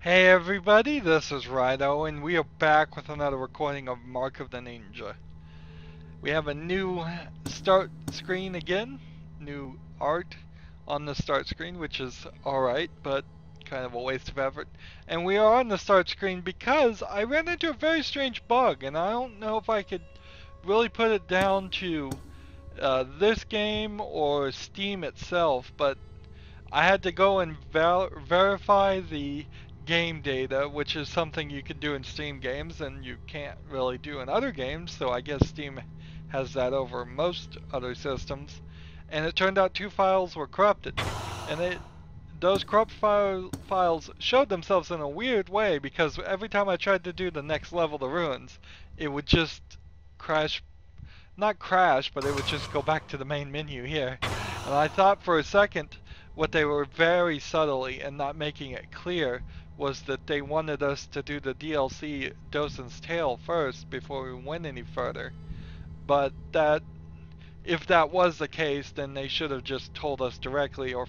Hey everybody, this is Rydo, and we are back with another recording of Mark of the Ninja. We have a new start screen again, new art on the start screen, which is alright, but kind of a waste of effort. And we are on the start screen because I ran into a very strange bug, and I don't know if I could really put it down to this game or Steam itself, but I had to go and verify the game data, which is something you can do in Steam games and you can't really do in other games, so I guess Steam has that over most other systems. And it turned out two files were corrupted. And those corrupt files showed themselves in a weird way, because every time I tried to do the next level, the ruins, it would just crash. Not crash, but it would just go back to the main menu here. And I thought for a second what they were very subtly and not making it clear was that they wanted us to do the DLC Dosen's Tale first before we went any further. But that, if that was the case, then they should have just told us directly, or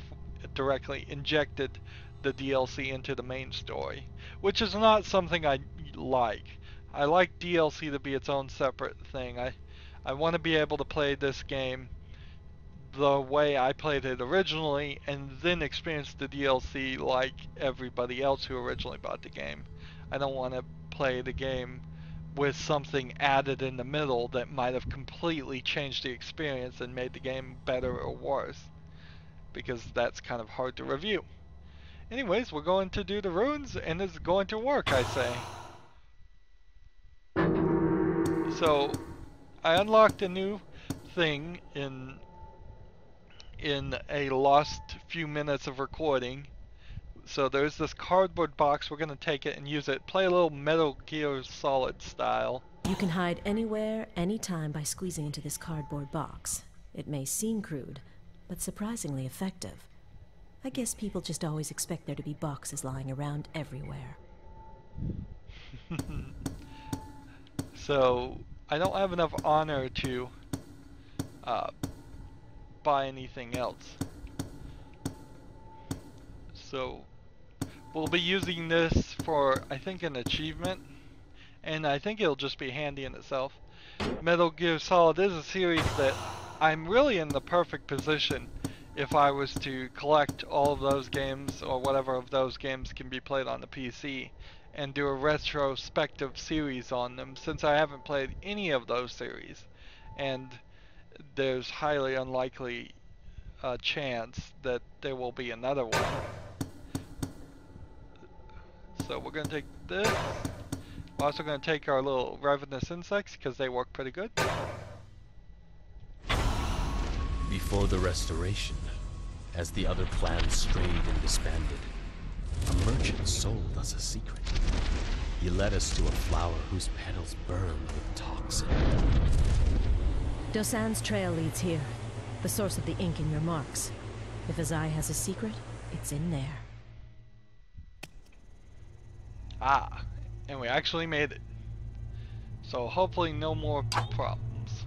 directly injected the DLC into the main story, which is not something I like. I like DLC to be its own separate thing. I want to be able to play this game the way I played it originally and then experience the DLC like everybody else who originally bought the game. I don't want to play the game with something added in the middle that might have completely changed the experience and made the game better or worse, because that's kind of hard to review. Anyways, we're going to do the runes and it's going to work, I say. So I unlocked a new thing in a lost few minutes of recording. So there's this cardboard box. We're going to take it and use it. Play a little Metal Gear Solid style. You can hide anywhere, anytime by squeezing into this cardboard box. It may seem crude, but surprisingly effective. I guess people just always expect there to be boxes lying around everywhere. So I don't have enough honor to buy anything else. So we'll be using this for, I think, an achievement, and I think it'll just be handy in itself. Metal Gear Solid is a series that I'm really in the perfect position if I was to collect all of those games, or whatever of those games can be played on the PC, and do a retrospective series on them, since I haven't played any of those series, and there's highly unlikely chance that there will be another one. So we're going to take this. We're also going to take our little ravenous insects, because they work pretty good. Before the restoration, as the other clans strayed and disbanded, a merchant sold us a secret. He led us to a flower whose petals burned with toxin. Dosan's trail leads here, the source of the ink in your marks. If Azai has a secret, it's in there. Ah, and we actually made it. So hopefully no more problems.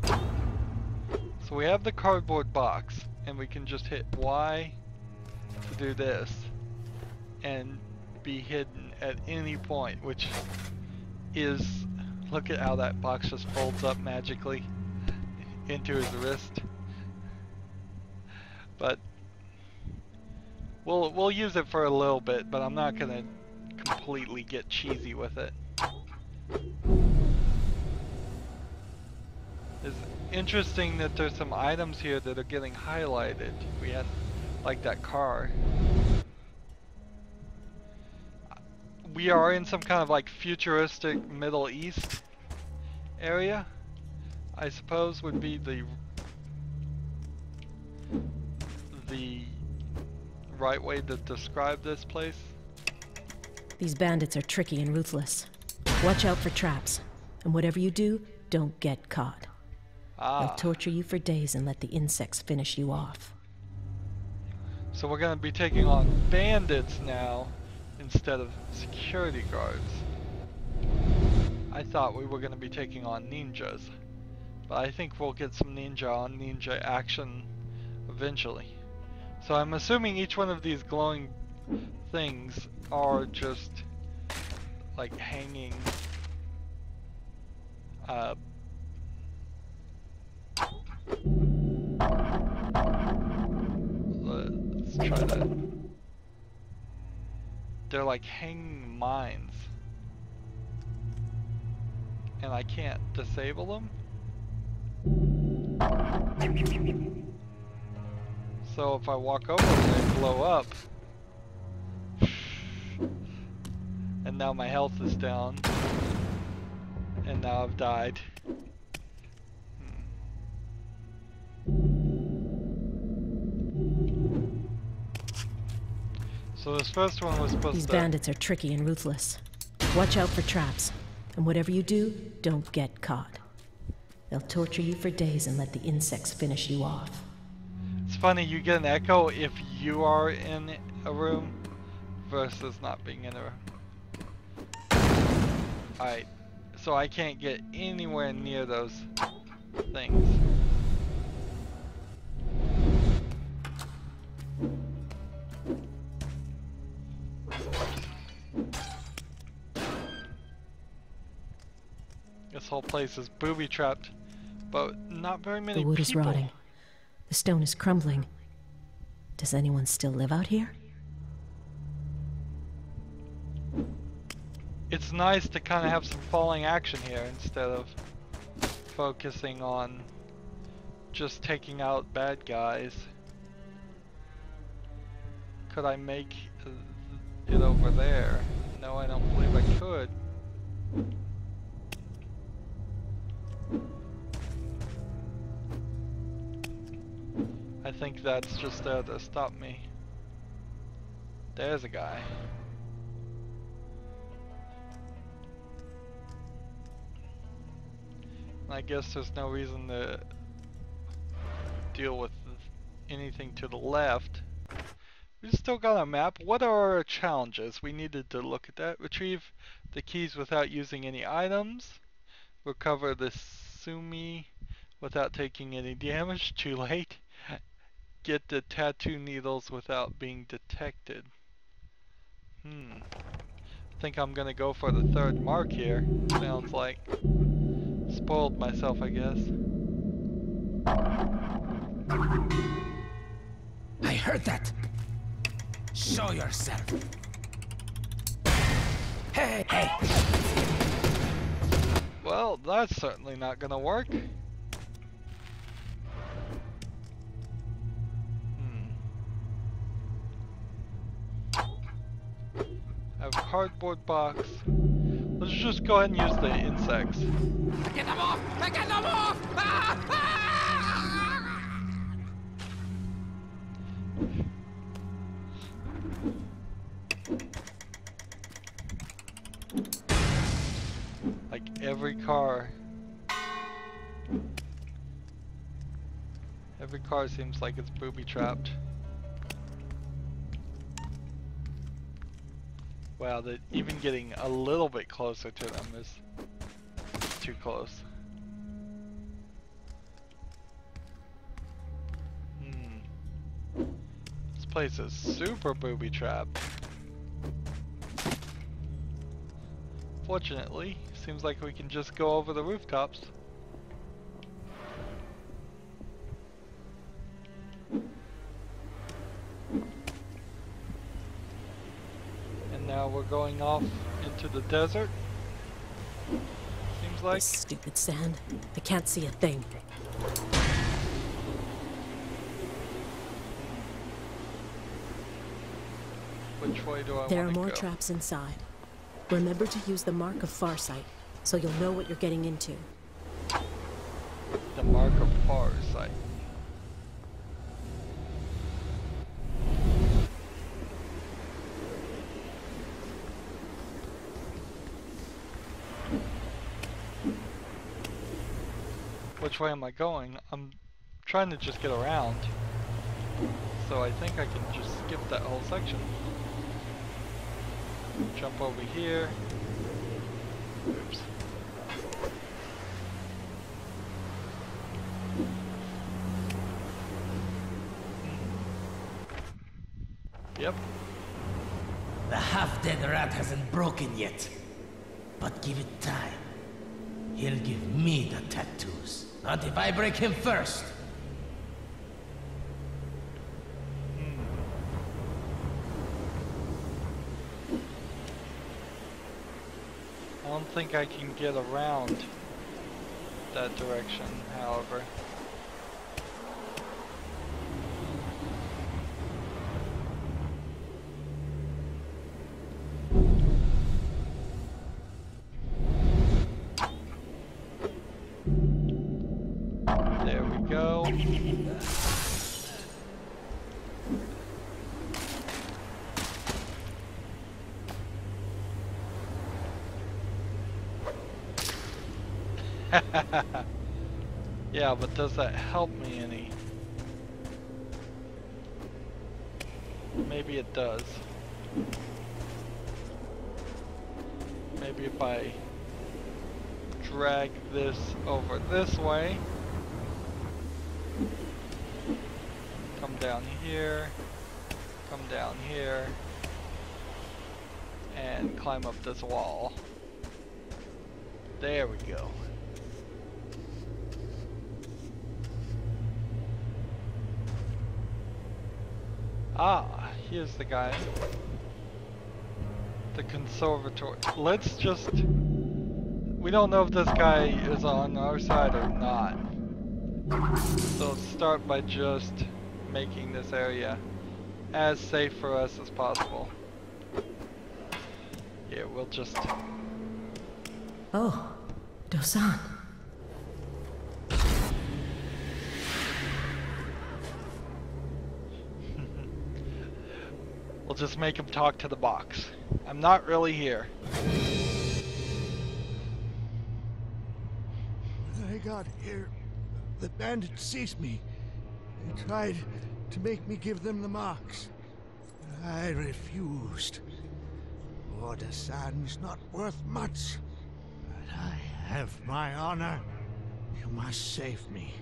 So we have the cardboard box, and we can just hit Y to do this, and be hidden at any point, which is, look at how that box just folds up magically into his wrist. But we'll use it for a little bit, but I'm not gonna completely get cheesy with it. It's interesting that there's some items here that are getting highlighted. We had, like, that car. We are in some kind of like futuristic Middle East area, I suppose would be the right way to describe this place. These bandits are tricky and ruthless. Watch out for traps, and whatever you do, don't get caught. They'll torture you for days and let the insects finish you off. So we're going to be taking on bandits now instead of security guards. I thought we were going to be taking on ninjas, but I think we'll get some ninja on ninja action eventually. So I'm assuming each one of these glowing things are just like hanging let's try to, they're like hanging mines and I can't disable them. So if I walk over them, they blow up. And now my health is down. And now I've died. So this first one was supposed to... These bandits are tricky and ruthless. Watch out for traps. And whatever you do, don't get caught. They'll torture you for days and let the insects finish you off. It's funny, you get an echo if you are in a room versus not being in a room. Alright, so I can't get anywhere near those things. This whole place is booby-trapped, but not very many people. The wood is rotting. The stone is crumbling. Does anyone still live out here? It's nice to kind of have some falling action here instead of focusing on just taking out bad guys. Could I make it over there? No, I don't believe I could. I think that's just there to stop me. There's a guy. I guess there's no reason to deal with anything to the left. We still got our map. What are our challenges? We needed to look at that. Retrieve the keys without using any items. Recover the sumi without taking any damage. Too late. Get the tattoo needles without being detected. I think I'm gonna go for the third mark here. Sounds like. Spoiled myself, I guess. I heard that. Show yourself. Hey, hey. Well, that's certainly not gonna work. I have a cardboard box. Let's just go ahead and use the insects. Get them off! Get them off! Like every car seems like it's booby-trapped. Wow, that even getting a little bit closer to them is too close. This place is super booby-trapped. Fortunately, seems like we can just go over the rooftops. Now we're going off into the desert. Seems like. This stupid sand. I can't see a thing. Which way do I want to go? There are more traps inside. Remember to use the mark of Farsight, so you'll know what you're getting into. The mark of Farsight. Which way am I going? I'm trying to just get around. So I think I can just skip that whole section. Jump over here. Oops. The half-dead rat hasn't broken yet. But give it time. He'll give me the tattoos. Not if I break him first. I don't think I can get around that direction, however. There we go. Yeah, but does that help me any? Maybe it does. Maybe if I drag this over this way, come down here, come down here, and climb up this wall. There we go. Ah, here's the guy. The conservatory. Let's just... We don't know if this guy is on our side or not. So let's start by just making this area as safe for us as possible. Yeah, we'll just... Oh, Dosan. We'll just make him talk to the box. I'm not really here. When I got here, the bandits seized me. They tried to make me give them the marks. I refused. Dosan's not worth much. But I have my honor. You must save me.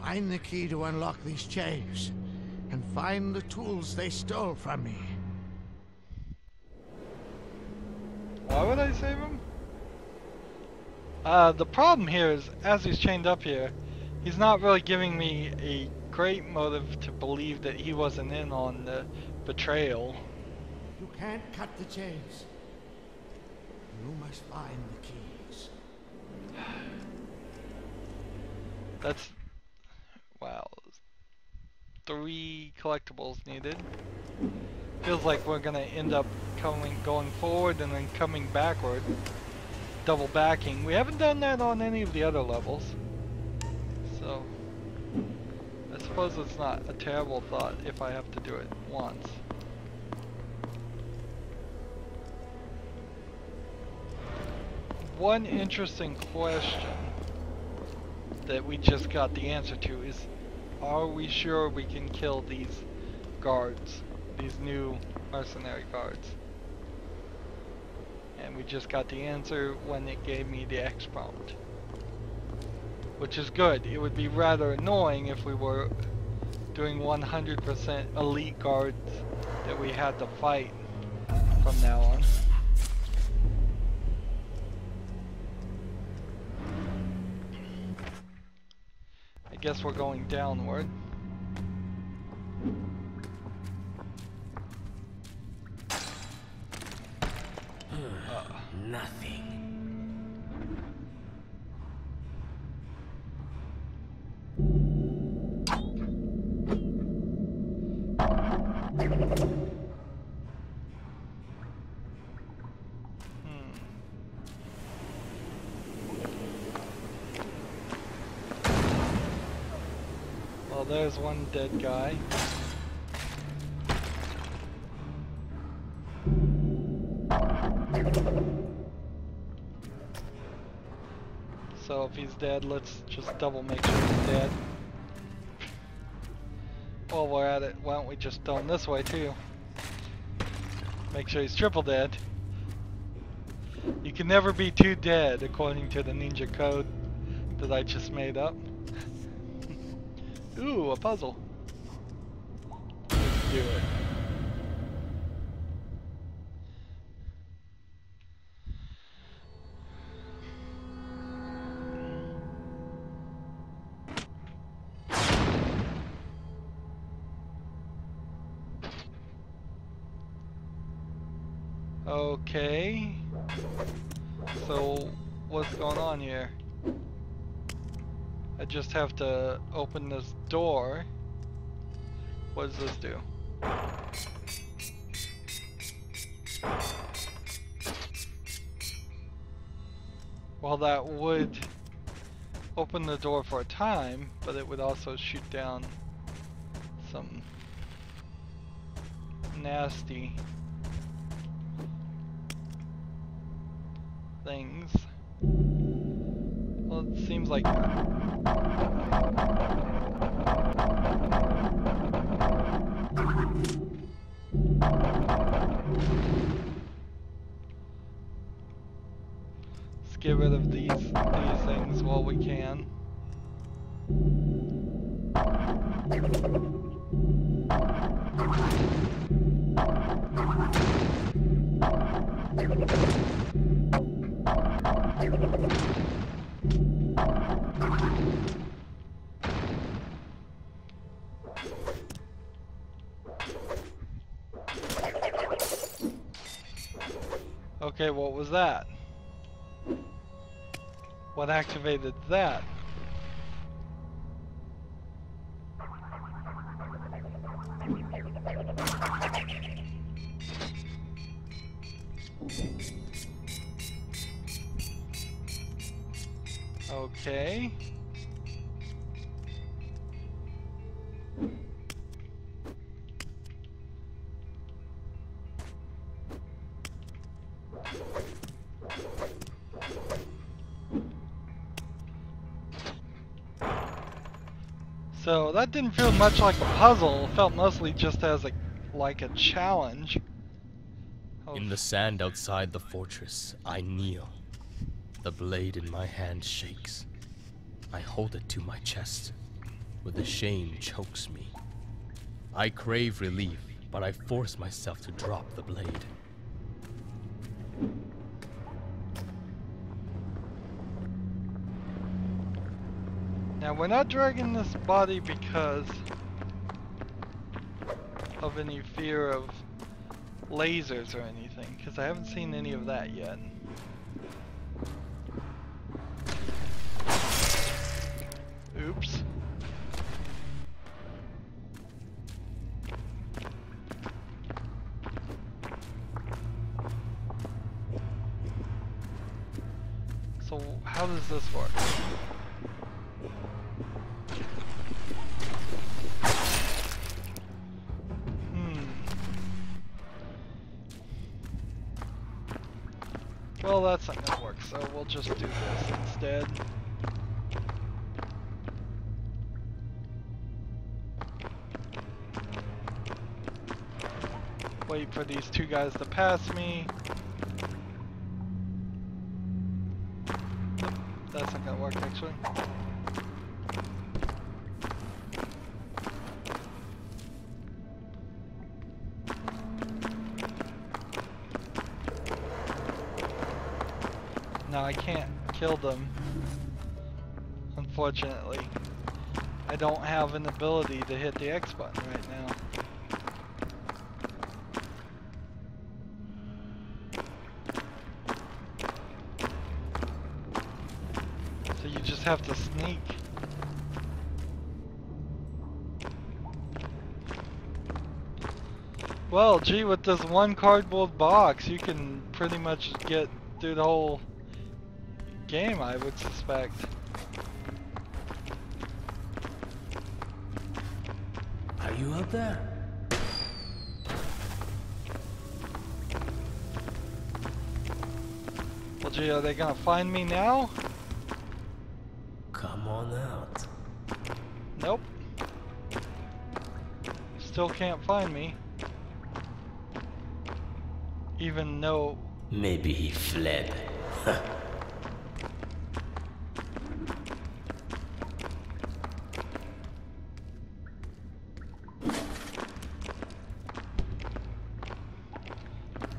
Find the key to unlock these chains. And find the tools they stole from me. Why would I save him? The problem here is, as he's chained up here, he's not really giving me a great motive to believe that he wasn't in on the betrayal. You can't cut the chains. You must find the keys. That's... wow. 3 collectibles needed. Feels like we're gonna end up going forward and then coming backward. Double backing. We haven't done that on any of the other levels. So, I suppose it's not a terrible thought if I have to do it once. One interesting question that we just got the answer to is, are we sure we can kill these guards, these new mercenary guards? And we just got the answer when it gave me the X prompt, which is good. It would be rather annoying if we were doing 100% elite guards that we had to fight from now on. I guess we're going downward. Nothing. Well, there's one dead guy. So if he's dead, let's just double make sure he's dead. While we're at it, why don't we just throw him this way too? Make sure he's triple dead. You can never be too dead according to the ninja code that I just made up. Ooh, a puzzle. Let's do it. Okay. So, what's going on here? I just have to open this door. What does this do? Well, that would open the door for a time, but it would also shoot down some nasty things. Well, it seems like let's get rid of these things while we can. Okay, what was that? What activated that? Okay. So that didn't feel much like a puzzle. It felt mostly just as like a challenge. In the sand outside the fortress, I kneel. The blade in my hand shakes. I hold it to my chest, where the shame chokes me. I crave relief, but I force myself to drop the blade. Now we're not dragging this body because of any fear of lasers or anything, because I haven't seen any of that yet. Oops. So how does this work? Well, that's not gonna work, so we'll just do this instead. Wait for these two guys to pass me. Nope, that's not gonna work actually. No, I can't kill them, unfortunately. I don't have an ability to hit the X button right now. So you just have to sneak. Well, gee, with this one cardboard box, you can pretty much get through the whole game, I would suspect. Are you out there? Well, gee, are they gonna find me now? Come on out. Nope. Still can't find me. Even though... Maybe he fled.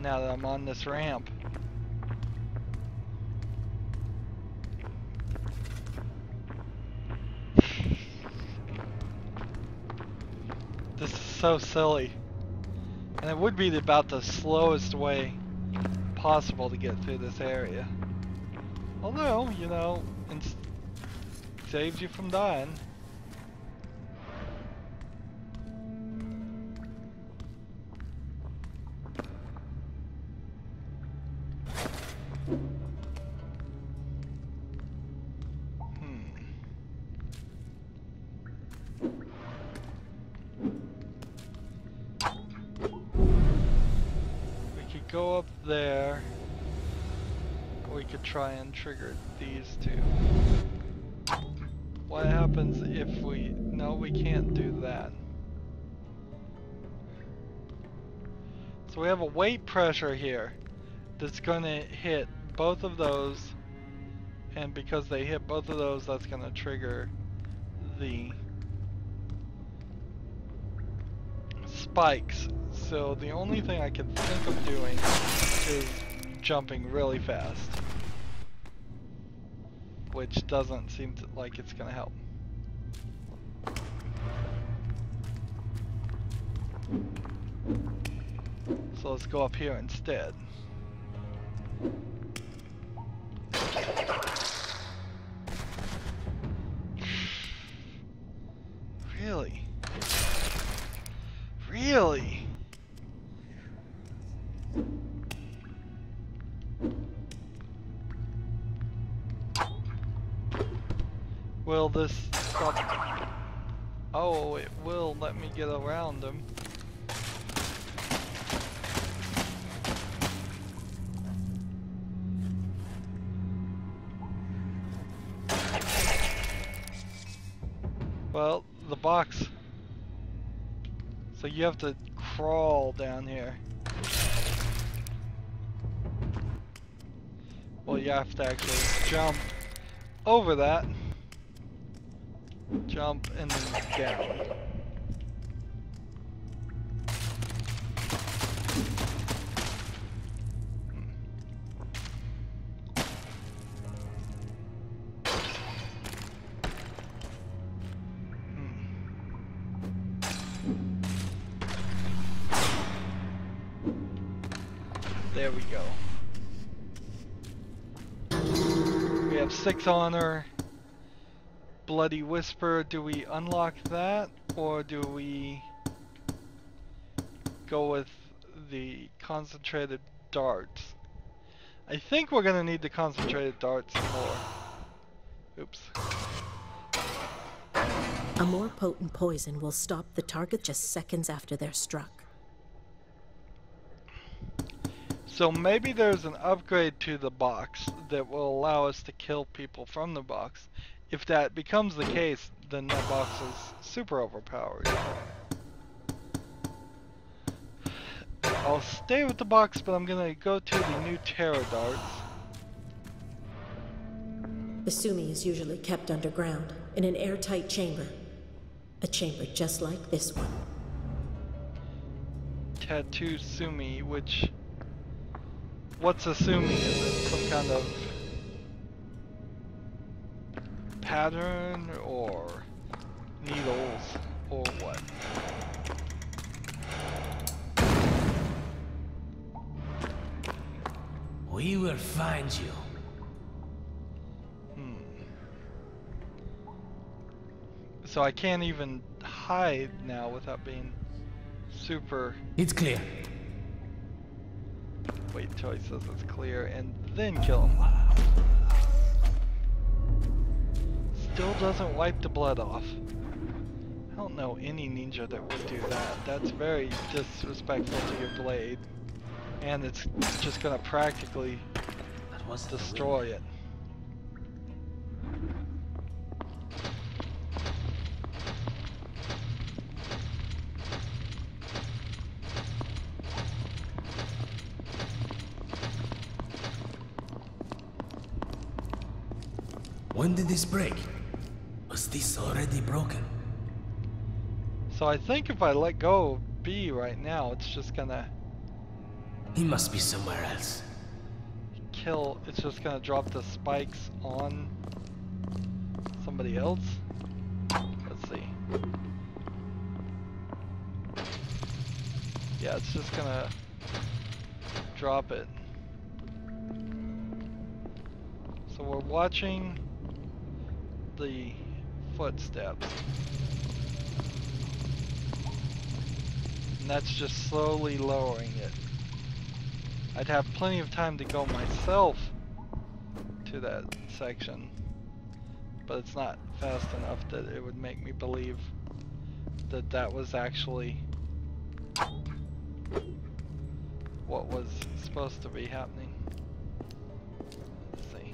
Now that I'm on this ramp. This is so silly. And it would be about the slowest way impossible to get through this area. Although, you know, it saves you from dying. Go up there. We could try and trigger these two. What happens if we... No, we can't do that. So we have a weight pressure here that's gonna hit both of those, and because they hit both of those, that's gonna trigger the spikes. So the only thing I can think of doing is jumping really fast, which doesn't seem like it's gonna help. So let's go up here instead. Really? Really? Will this stop? Oh, it will let me get around them. Well, the box. So you have to crawl down here. Well, you have to actually jump over that. Jump and then down. There we go. We have 6 honor. Bloody Whisper. Do we unlock that, or do we go with the concentrated darts? I think we're gonna need the concentrated darts more. Oops. A more potent poison will stop the target just seconds after they're struck. So maybe there's an upgrade to the box that will allow us to kill people from the box. If that becomes the case, then that box is super overpowered. I'll stay with the box, but I'm gonna go to the new Terror Darts. The Sumi is usually kept underground, in an airtight chamber. A chamber just like this one. Tattoo Sumi, which... What's a Sumi? Is it some kind of pattern, or needles, or what? We will find you. So I can't even hide now without being super... It's clear. Wait till he says it's clear and then kill him. Still doesn't wipe the blood off. I don't know any ninja that would do that. That's very disrespectful to your blade. And it's just gonna practically destroy it. When did this break? Was this already broken? So I think if I let go of B right now, it's just gonna He must be somewhere else. kill, it's just gonna drop the spikes on somebody else. Let's see. Yeah, it's just gonna drop it. So we're watching the footsteps. And that's just slowly lowering it. I'd have plenty of time to go myself to that section, but it's not fast enough that it would make me believe that that was actually what was supposed to be happening. Let's see.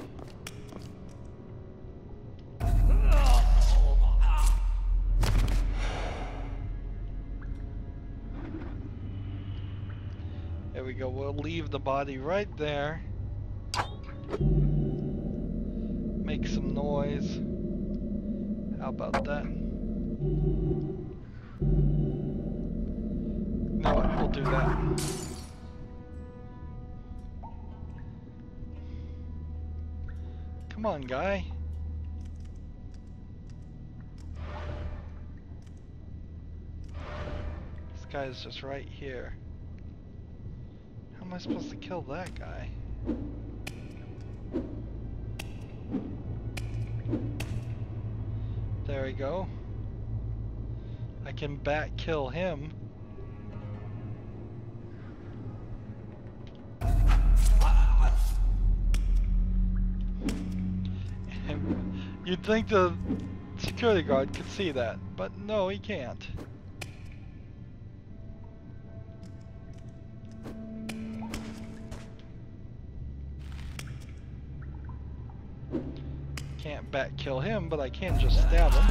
There we go, we'll leave the body right there. Make some noise. How about that? You know what, we'll do that. Come on, guy. This guy is just right here. How am I supposed to kill that guy? There we go. I can back kill him. You'd think the security guard could see that, but no, he can't. Can't back kill him, but I can just stab him.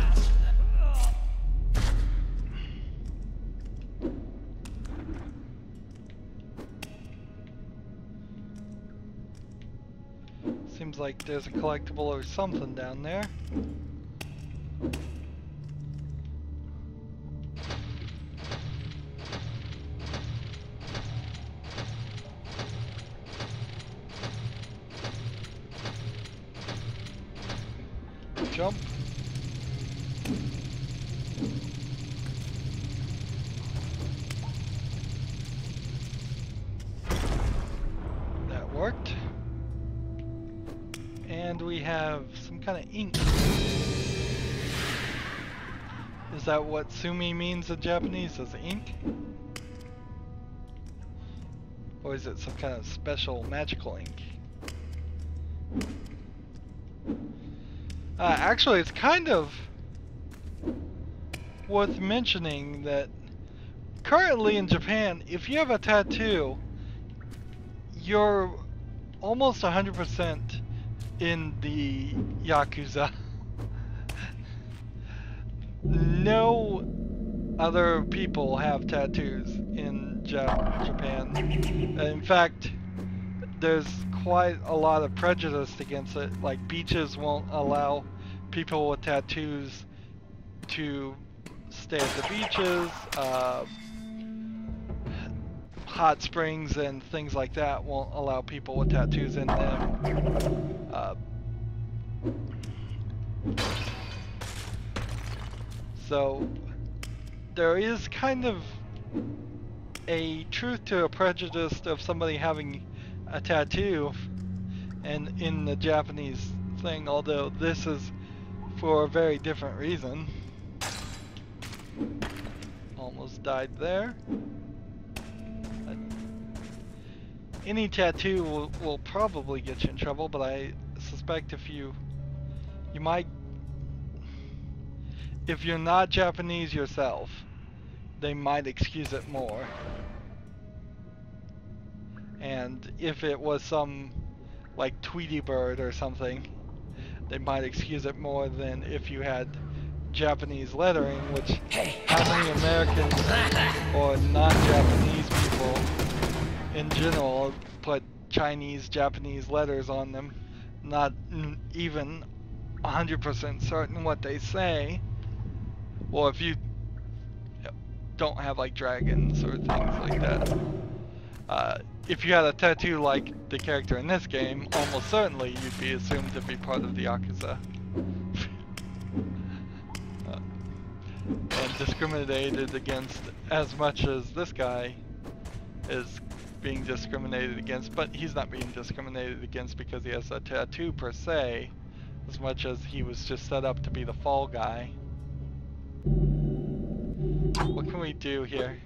Seems like there's a collectible or something down there. Jump. That worked. And we have some kind of ink. Is that what sumi means in Japanese, as ink? Or is it some kind of special magical ink? Actually, it's kind of worth mentioning that currently in Japan, if you have a tattoo, you're almost 100% in the Yakuza. No other people have tattoos in Japan. In fact, there's quite a lot of prejudice against it. Like, beaches won't allow people with tattoos to stay at the beaches. Hot springs and things like that won't allow people with tattoos in them. So there is kind of a truth to a prejudice of somebody having a tattoo and in the Japanese thing, although this is for a very different reason. Almost died there. Any tattoo will probably get you in trouble, but I suspect if you might, if you're not Japanese yourself, they might excuse it more. And if it was some like Tweety Bird or something, they might excuse it more than if you had Japanese lettering, which how many Americans or non-Japanese people in general put Chinese, Japanese letters on them, not even 100% certain what they say. Well, if you don't have like dragons or things like that. If you had a tattoo like the character in this game, almost certainly you'd be assumed to be part of the Yakuza. And discriminated against as much as this guy is being discriminated against, but he's not being discriminated against because he has a tattoo per se, as much as he was just set up to be the fall guy. What can we do here?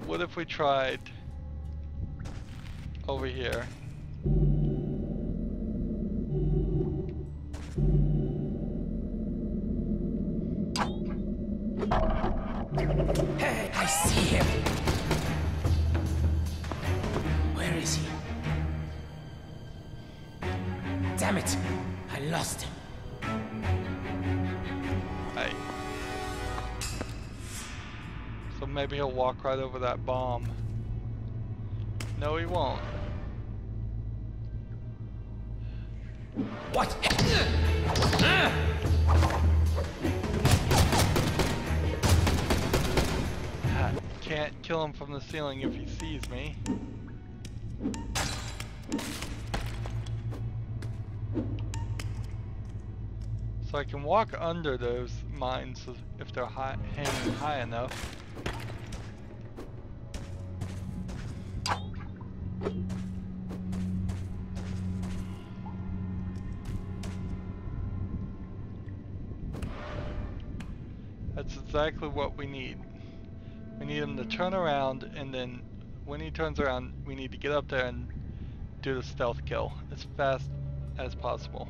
What if we tried over here? Hey, I see him. Where is he? Damn it! I lost him. Right. So maybe he'll walk right over that bomb. No, he won't. What? Can't kill him from the ceiling if he sees me. So I can walk under those mines if they're hanging high enough. That's exactly what we need. We need him to turn around, and then when he turns around, we need to get up there and do the stealth kill as fast as possible.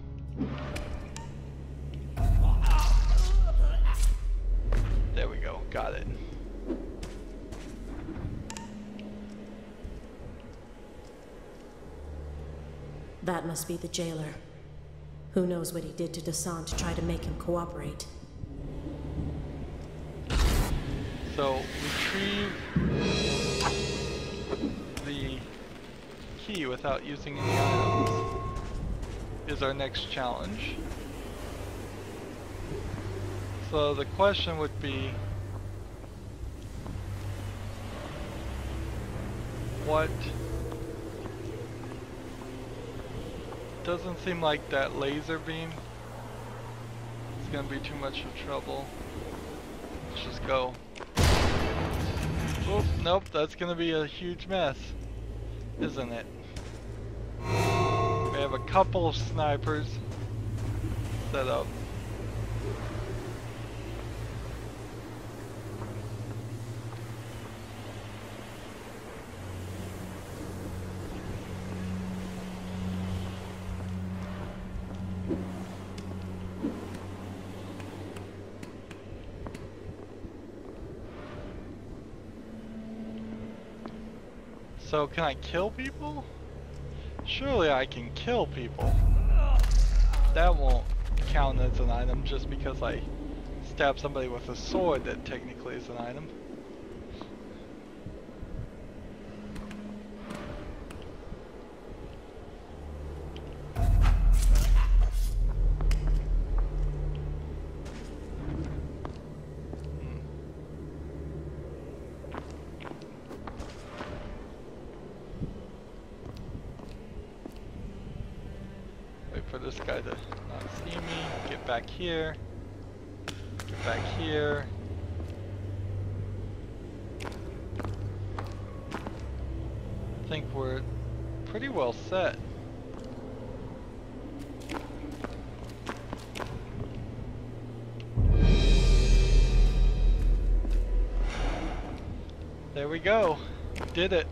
There we go, got it. That must be the jailer. Who knows what he did to Dasan to try to make him cooperate. So, retrieve the key without using any items is our next challenge. So the question would be, what? Doesn't seem like that laser beam is gonna be too much of trouble. Let's just go. Oop, nope, that's gonna be a huge mess, isn't it? We have a couple of snipers set up. So can I kill people? Surely I can kill people. That won't count as an item just because I stab somebody with a sword that technically is an item. For this guy to not see me, get back here, get back here. I think we're pretty well set. There we go, did it.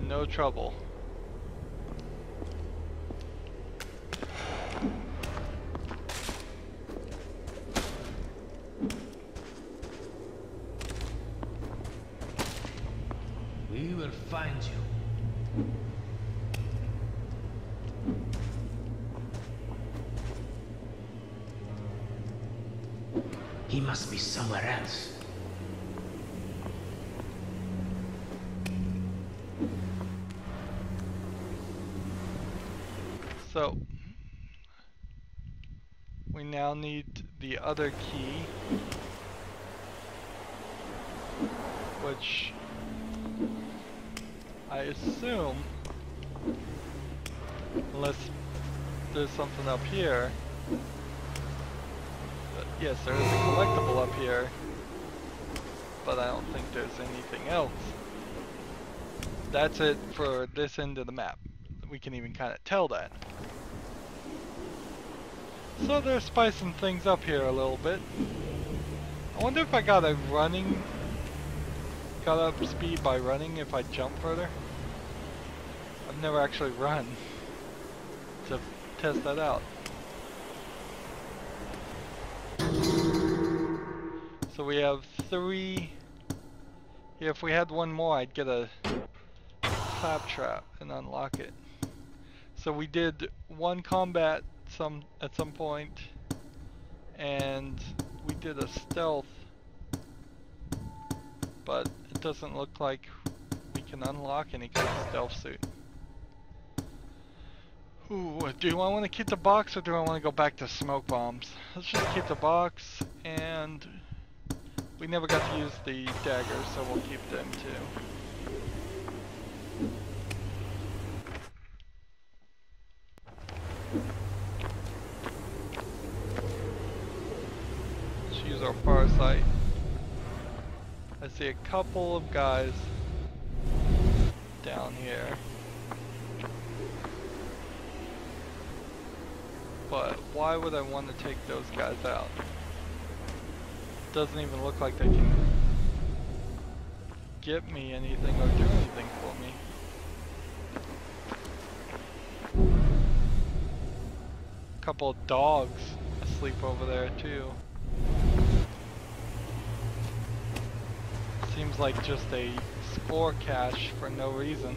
No trouble. We will find you. He must be somewhere else. So, we now need the other key, which I assume, unless there's something up here, but Yes, there is a collectible up here, but I don't think there's anything else. That's it for this end of the map. We can even kind of tell that. So they're spicing things up here a little bit. I wonder if I got up speed by running if I jump further. I've never actually run to test that out. So we have 3. Yeah, if we had one more, I'd get a claptrap and unlock it. So we did 1 combat at some point, and we did a stealth, but it doesn't look like we can unlock any kind of stealth suit. Ooh, do I want to keep the box or do I want to go back to smoke bombs? Let's just keep the box, and we never got to use the daggers, so we'll keep them too. Let's use our far sight. I see a couple of guys down here. But why would I want to take those guys out? Doesn't even look like they can get me anything or do anything for me. A couple of dogs asleep over there too. Seems like just a score cache for no reason.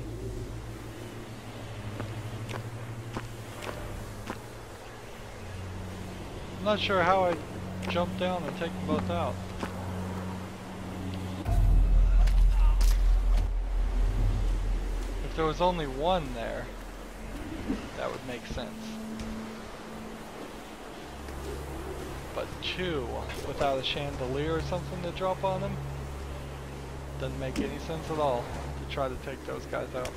I'm not sure how I jumped down and take them both out. If there was only one there, that would make sense. But 2 without a chandelier or something to drop on them doesn't make any sense at all to try to take those guys out.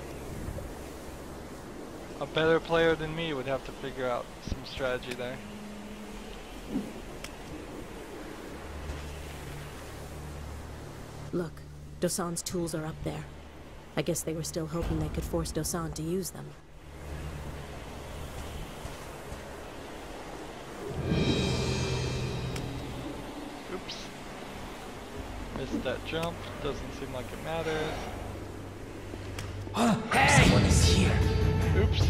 A better player than me would have to figure out some strategy there. Look, Dosan's tools are up there. I guess they were still hoping they could force Dosan to use them. Oops. Missed that jump. Doesn't seem like it matters. Hey! Someone is here. Oops.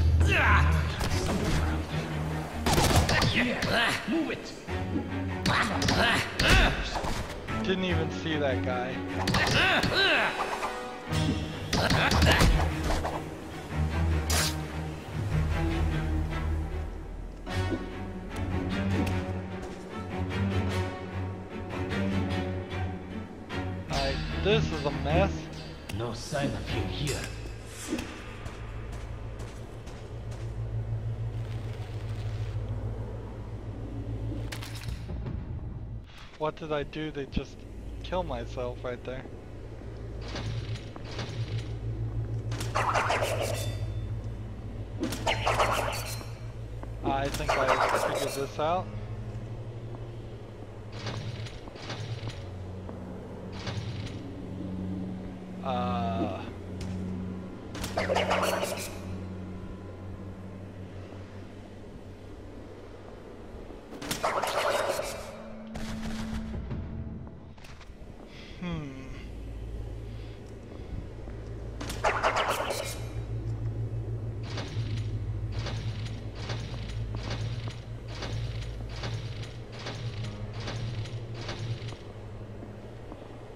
Move it. Didn't even see that guy. Alright, this is a mess. No sign of you here. What did I do to just kill myself right there? I think I figured this out.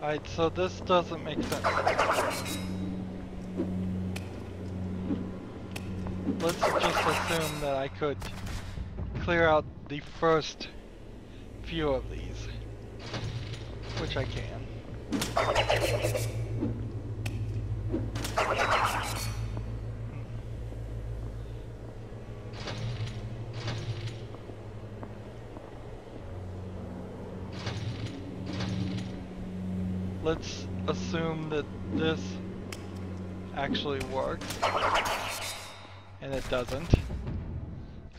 Alright, so this doesn't make sense. Let's just assume that I could clear out the first few of these, which I can. Let's assume that this actually works, and it doesn't,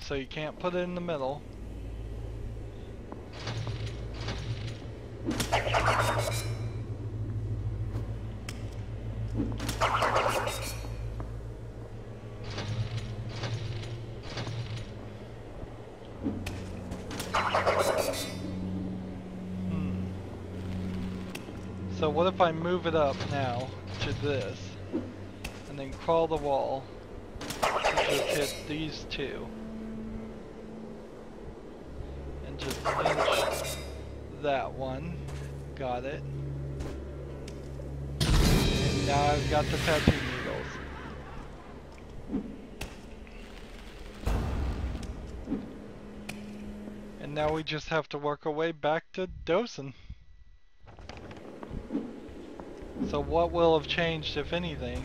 so you can't put it in the middle. So what if I move it up now to this, and then crawl the wall, and just hit these two, and just inch that one, got it, and now I've got the tattoo needles. And now we just have to work our way back to dosing. So what will have changed, if anything?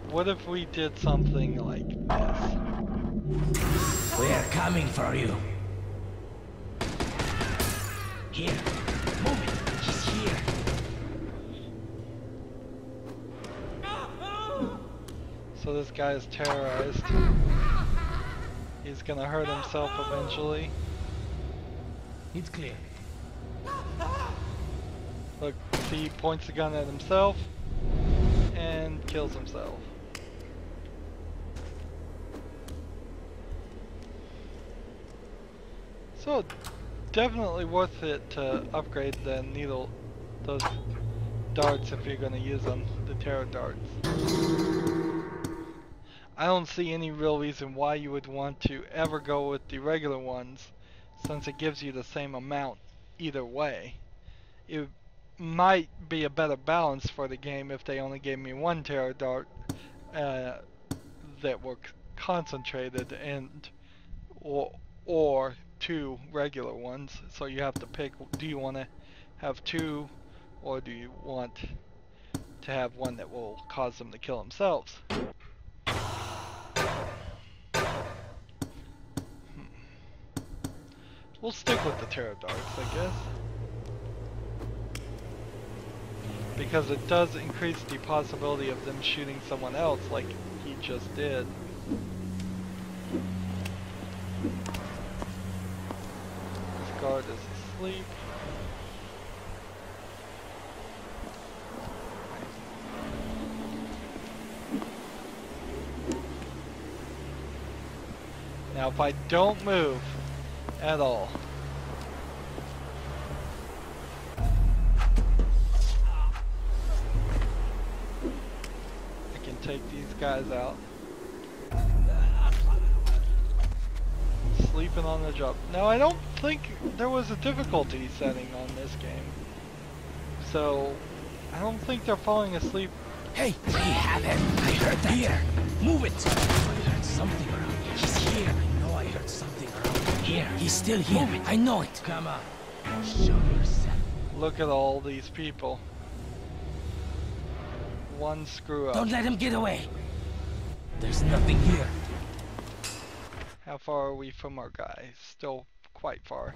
What if we did something like this? We're coming for you. Here, move it. He's here. So this guy is terrorized. He's gonna hurt himself eventually. It's clear. Look, see, he points the gun at himself and kills himself. So definitely worth it to upgrade the needle, those darts if you're gonna use them, the terror darts. I don't see any real reason why you would want to ever go with the regular ones, since it gives you the same amount either way. It might be a better balance for the game if they only gave me one terror dart that were concentrated, and or two regular ones. So you have to pick, do you want to have two, or do you want to have one that will cause them to kill themselves? We'll stick with the terror darts, I guess, because it does increase the possibility of them shooting someone else like he just did. This guard is asleep. Now if I don't move at all, I can take these guys out. Sleeping on the job. Now I don't think there was a difficulty setting on this game, so I don't think they're falling asleep. Hey, we have him. I heard that. Here, move it. I heard something around here. He's here. I know I heard something around here. He's still here. Move it. I know it. Come on. Show yourself. Look at all these people. One screw up. Don't let him get away. There's nothing here. How far are we from our guy? Still quite far.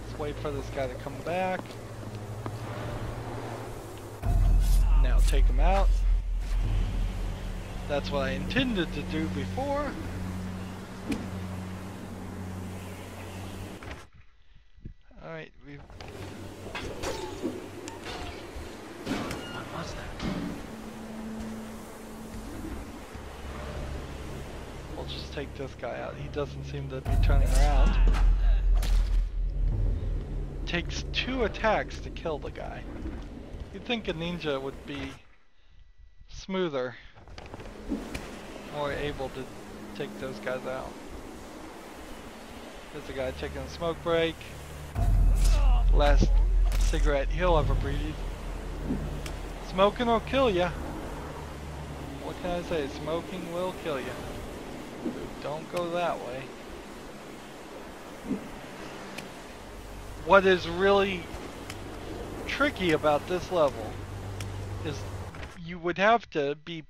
Let's wait for this guy to come back. Now take him out. That's what I intended to do before. Alright, we've... What was that? We'll just take this guy out. He doesn't seem to be turning around. Takes 2 attacks to kill the guy. You'd think a ninja would be smoother, more able to take those guys out. There's a guy taking a smoke break. Last cigarette he'll ever breathe. Smoking will kill ya. What can I say? Smoking will kill ya. Don't go that way. What is really tricky about this level is you would have to be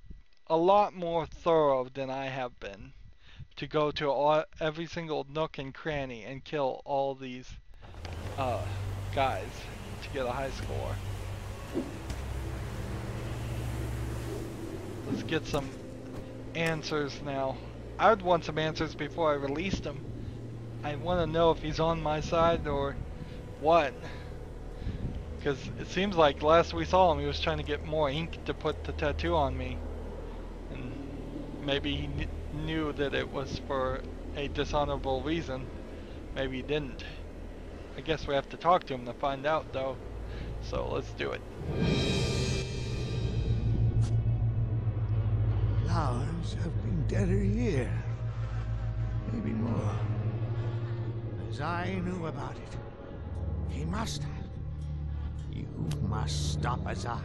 a lot more thorough than I have been to go to every single nook and cranny and kill all these guys to get a high score. Let's get some answers now. I would want some answers before I released them. I want to know if he's on my side or what. Because it seems like last we saw him, he was trying to get more ink to put the tattoo on me. And maybe he knew that it was for a dishonorable reason. Maybe he didn't. I guess we have to talk to him to find out, though. So let's do it. Flowers have been dead a year. Maybe more. As I knew about it. He must have. You must stop Azai.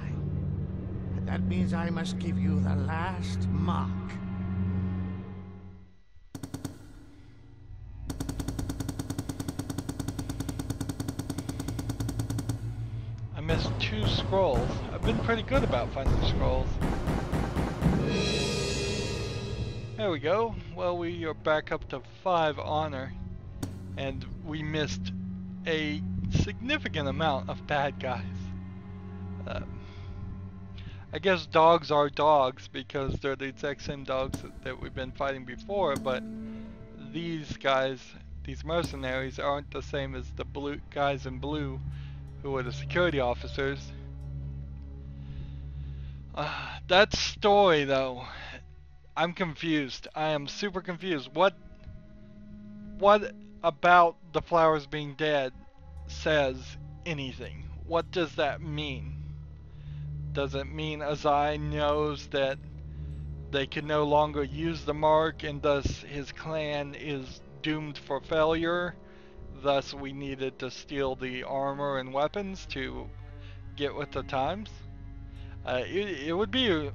And that means I must give you the last mark. I missed 2 scrolls. I've been pretty good about finding scrolls. There we go. Well, we are back up to 5 honor. And we missed a significant amount of bad guys. I guess dogs are dogs because they're the exact same dogs that we've been fighting before, but these guys, these mercenaries, aren't the same as the blue guys in blue who are the security officers. That story though, I'm confused. I am super confused. What about the flowers being dead says anything? What does that mean? Does it mean Azai knows that they can no longer use the mark and thus his clan is doomed for failure? Thus we needed to steal the armor and weapons to get with the times? It would be,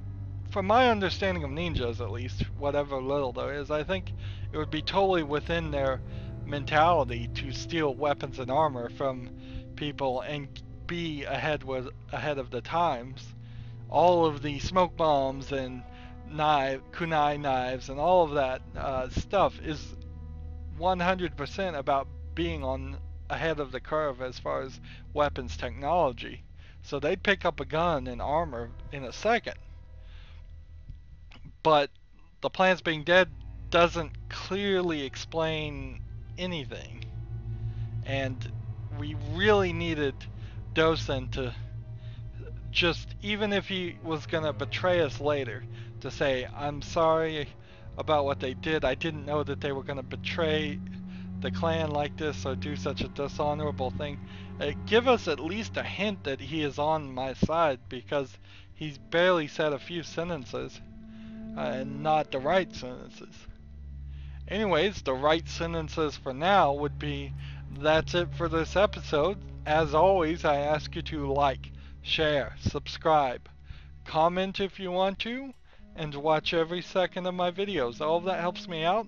from my understanding of ninjas at least, whatever little there is, I think it would be totally within their mentality to steal weapons and armor from people and be ahead of the times. All of the smoke bombs and kunai knives and all of that stuff is 100% about being ahead of the curve as far as weapons technology. So they'd pick up a gun and armor in a second. But the plants being dead doesn't clearly explain anything. And we really needed Dosen to just, even if he was gonna betray us later, to say, I'm sorry about what they did. I didn't know that they were gonna betray the clan like this or do such a dishonorable thing. Give us at least a hint that he is on my side, because he's barely said a few sentences and not the right sentences. Anyways, the right sentences for now would be, that's it for this episode. As always, I ask you to like, share, subscribe, comment if you want to, and watch every second of my videos. All of that helps me out.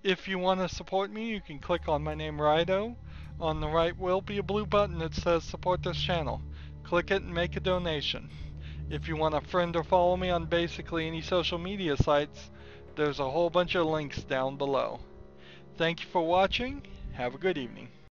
If you want to support me, you can click on my name, Rydo. On the right will be a blue button that says support this channel. Click it and make a donation. If you want to friend or follow me on basically any social media sites, there's a whole bunch of links down below. Thank you for watching. Have a good evening.